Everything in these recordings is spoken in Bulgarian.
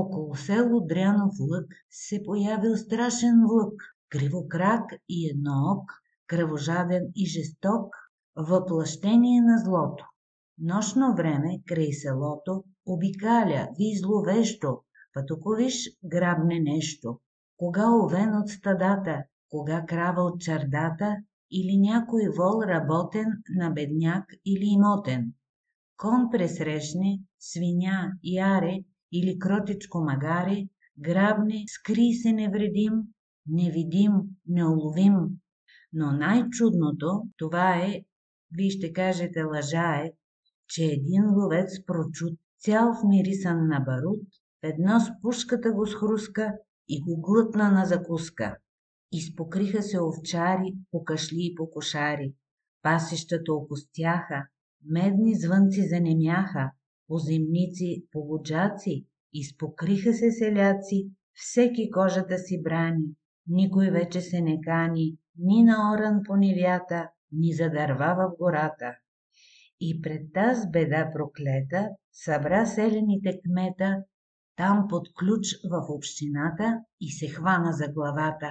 Около село Дрянов лък се появил страшен влък, кривокрак и едноок, кръвожаден и жесток, въплъщение на злото. Нощно време край селото обикаля ви зловещо, пътуковиш грабне нещо. Кога овен от стадата, кога крава от чардата, или някой вол работен на бедняк или имотен. Кон пресрещне, свиня, яре или кротичко магаре, грабне, скри се невредим, невидим, неуловим. Но най-чудното това е, вие ще кажете лъжа е, че един ловец прочут, цял вмирисан на барут, едно с пушката го схруска и го глътна на закуска. Изпокриха се овчари по кашли и по кошари, пасищата опустяха, медни звънци занемяха, поземници, полуджаци, изпокриха се селяци, всеки кожата си брани, никой вече се не кани, ни на оран по нивята, ни за дърва в гората. И пред таз беда проклета събра селените кмета, там под ключ в общината и се хвана за главата.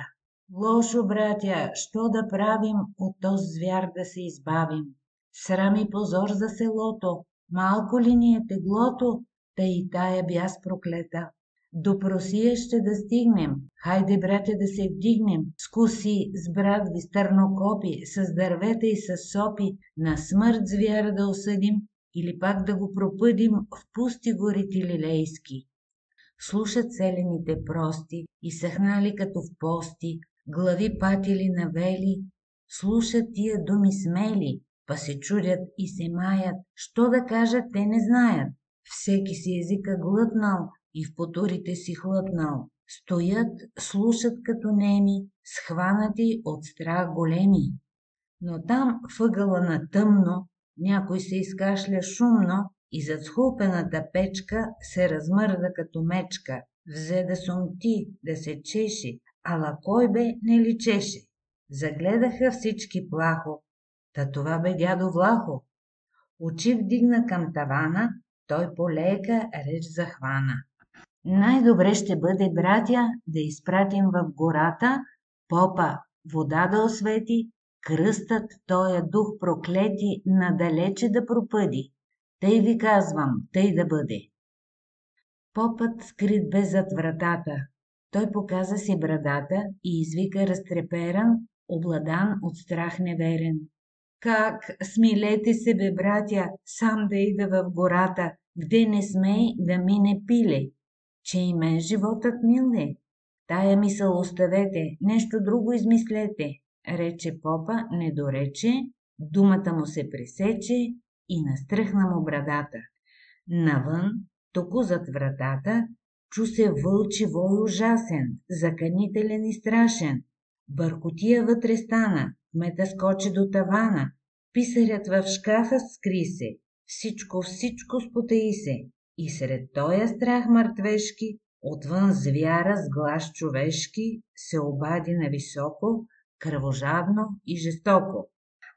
Лошо, братя, що да правим, от този звяр да се избавим? Срам и позор за селото, малко ли ни е теглото, та и тая бяс проклета. До Просия ще да стигнем, хайде, братя, да се вдигнем, с коси, с брадви, с търнокопи, с дървета и с сопи, на смърт звяра да осъдим или пак да го пропъдим в пусти горите лилейски. Слушат селените прости, изсъхнали като в пости, глави патили навели, слушат тия думи смели, па се чудят и се маят, що да кажат те не знаят. Всеки си езика глътнал и в потурите си хлътнал. Стоят, слушат като неми, схванати от страх големи. Но там въгъла на тъмно, някой се изкашля шумно и зад схлупената печка се размърда като мечка. Взе да сумти, да се чеши, ала кой бе не личеше. Загледаха всички плахо, та това бе дядо Влахо. Очи вдигна към тавана, той полека реч захвана. Най-добре ще бъде, братя, да изпратим в гората попа, вода да освети, кръстът, тоя дух проклети, надалече да пропъди. Тъй ви казвам, тъй да бъде. Попът скрит бе зад вратата. Той показа си брадата и извика разтреперан, обладан от страх неверен. Как, смилете се, бе, братя, сам да ида в гората, где не смей да мине пиле, че и мен животът мил е. Тая мисъл оставете, нещо друго измислете, рече попа, не дорече, думата му се пресече и настръхна му брадата. Навън, току зад вратата, чу се вълчи вой ужасен, заканителен и страшен. Бъркотия вътре стана, кмета скочи до тавана, писарят в шкафа скри се, всичко спотаи се. И сред тоя страх мъртвешки, отвън звяра с глас човешки, се обади нависоко, кръвожадно и жестоко.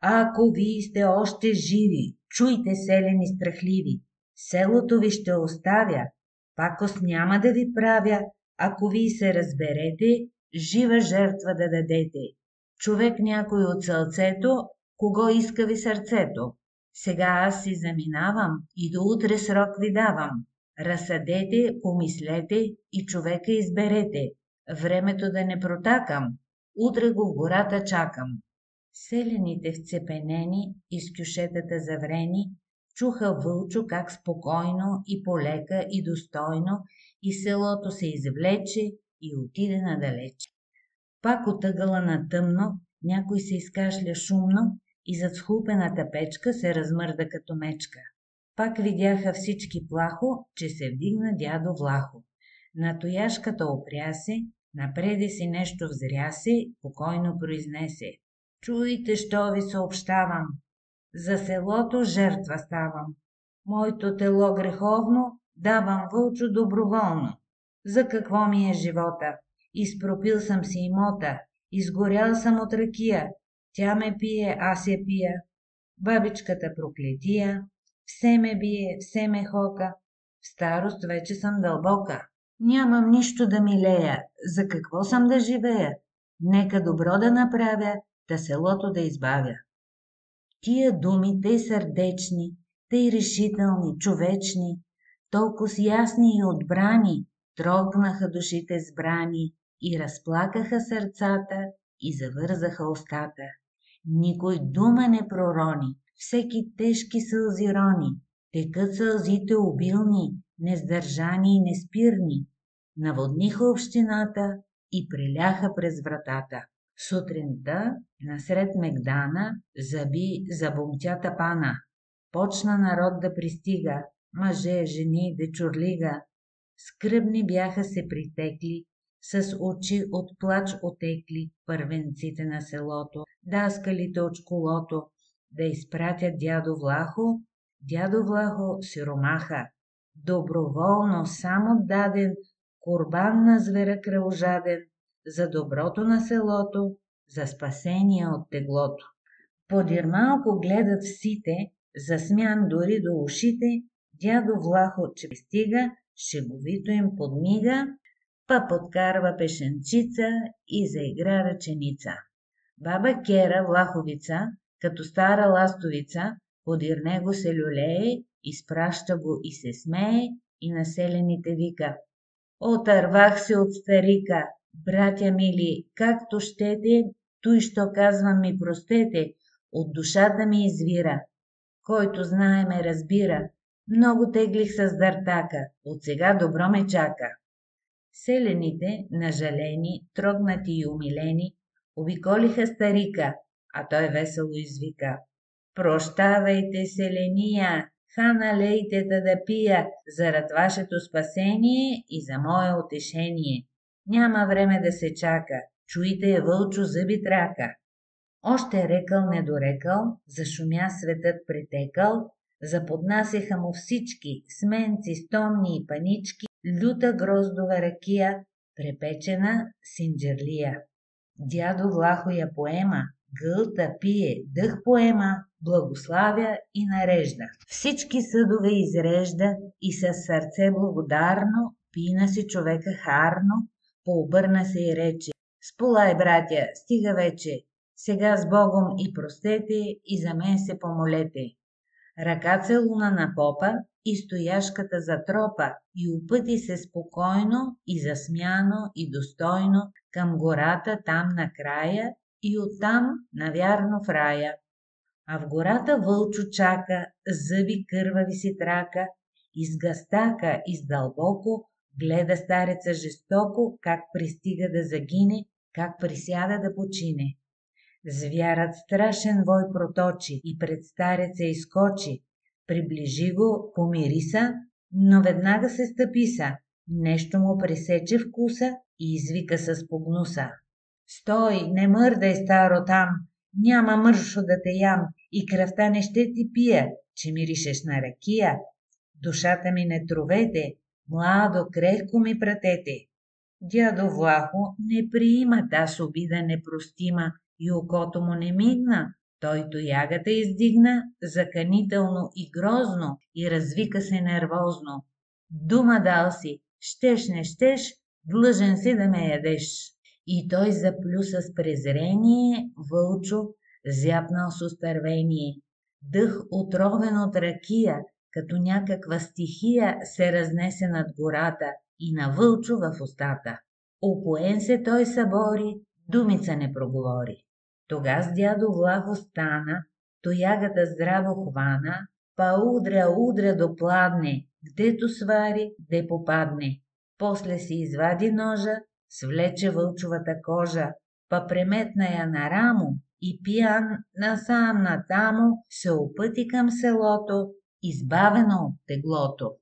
Ако вие сте още живи, чуйте, селени страхливи, селото ви ще оставя, пакост няма да ви правя, ако вие се разберете, жива жертва да дадете. Човек някой от сълцето, кого иска ви сърцето. Сега аз си заминавам и до утре срок ви давам. Разсъдете, помислете и човека изберете. Времето да не протакам. Утре го в гората чакам. Селените вцепенени, из кюшетата заврени, чуха Вълчо как спокойно и полека и достойно и селото се извлече и отиде надалече. Пак от ъгъла на тъмно някой се изкашля шумно и зад схлупената печка се размърда като мечка. Пак видяха всички плахо, че се вдигна дядо Влахо. На тояшката опря се, напреде си нещо взря се, покойно произнесе. Чуйте, що ви съобщавам. За селото жертва ставам. Моето тело греховно давам, Вълчо, доброволно. За какво ми е живота? Изпропил съм си имота, изгорял съм от ракия. Тя ме пие, аз я пия. Бабичката проклетия, все ме бие, все ме хока. В старост вече съм дълбока. Нямам нищо да милея, за какво съм да живея? Нека добро да направя, та селото да избавя. Тия думи, тъй сърдечни, тъй решителни, човечни, толкова ясни и отбрани, трогнаха душите сбрани и разплакаха сърцата и завързаха устата. Никой дума не пророни, всеки тежки сълзи рони, текат сълзите обилни, несдържани и неспирни, наводниха общината и преляха през вратата. Сутринта, насред мегдана, забумтя тапана. Почна народ да пристига, мъже, жени, дечурлига. Скръбни бяха се притекли, с очи от плач отекли първенците на селото, даскалите от школото, да изпратят дядо Влахо. Дядо Влахо сиромаха, доброволно само даден, курбан на звера кръвожаден, за доброто на селото, за спасение от теглото. Подир малко гледат всите, засмян дори до ушите, дядо Влахо, че пристига, шеговито им подмига, па подкарва пешенчица и заигра ръченица. Баба Кера Влаховица, като стара ластовица, подир него се люлее, изпраща го и се смее, и населените вика: отървах се от старика, братя мили, както щете, той, що казвам, ми простете, от душата ми извира. Който знае ме разбира, много теглих с дъртака, от сега добро ме чака. Селените, нажалени, трогнати и умилени, обиколиха старика, а той весело извика: прощавайте, селения, налейте да пия, зарад вашето спасение и за мое утешение. Няма време да се чака, чуйте я, вълчо, зъби трака. Още рекъл недорекъл, зашумя светът претекъл, заподнасяха му всички сменци, стомни и панички, люта гроздова ракия, препечена синджерлия. Дядо Влахо я поема, гълта пие, дъх поема, благославя и нарежда. Всички съдове изрежда и със сърце благодарно пина си човека харно, пообърна се и рече: сполай, братя, стига вече, сега с Богом и простете и за мен се помолете. Ръка целуна на попа и стояшката затропа и упъти се спокойно и засмяно и достойно към гората там на края и оттам навярно в рая. А в гората вълчо чака, зъби кървави си трака, из гъстака, из дълбоко, гледа стареца жестоко, как пристига да загине, как присяда да почине. Звярат страшен вой проточи и пред стареца изкочи, приближи го, помириса, но веднага се стъписа, нещо му пресече вкуса и извика с погнуса: стой, не мърдай, старо, там, няма мършо да те ям и кръвта не ще ти пия, че миришеш на ракия. Душата ми не тровете, младо, крехко ми пратете. Дядо Влахо не приима таз обида непростима и окото му не мигна. Той тоягата издигна, заканително и грозно, и развика се нервозно: дума дал си, щеш не щеш, длъжен си да ме ядеш. И той заплю с презрение, вълчо, зяпнал с устървение. Дъх отровен от ракия, като някаква стихия, се разнесе над гората и на вълчо в устата. Опоен се той събори, думица не проговори. Тогас дядо Влахо стана, тоягата здраво хвана, па удря допладне, гдето свари, де попадне. После си извади ножа, свлече вълчовата кожа, па преметна я на рамо и пиян насам натамо се опъти към селото, избавено от теглото.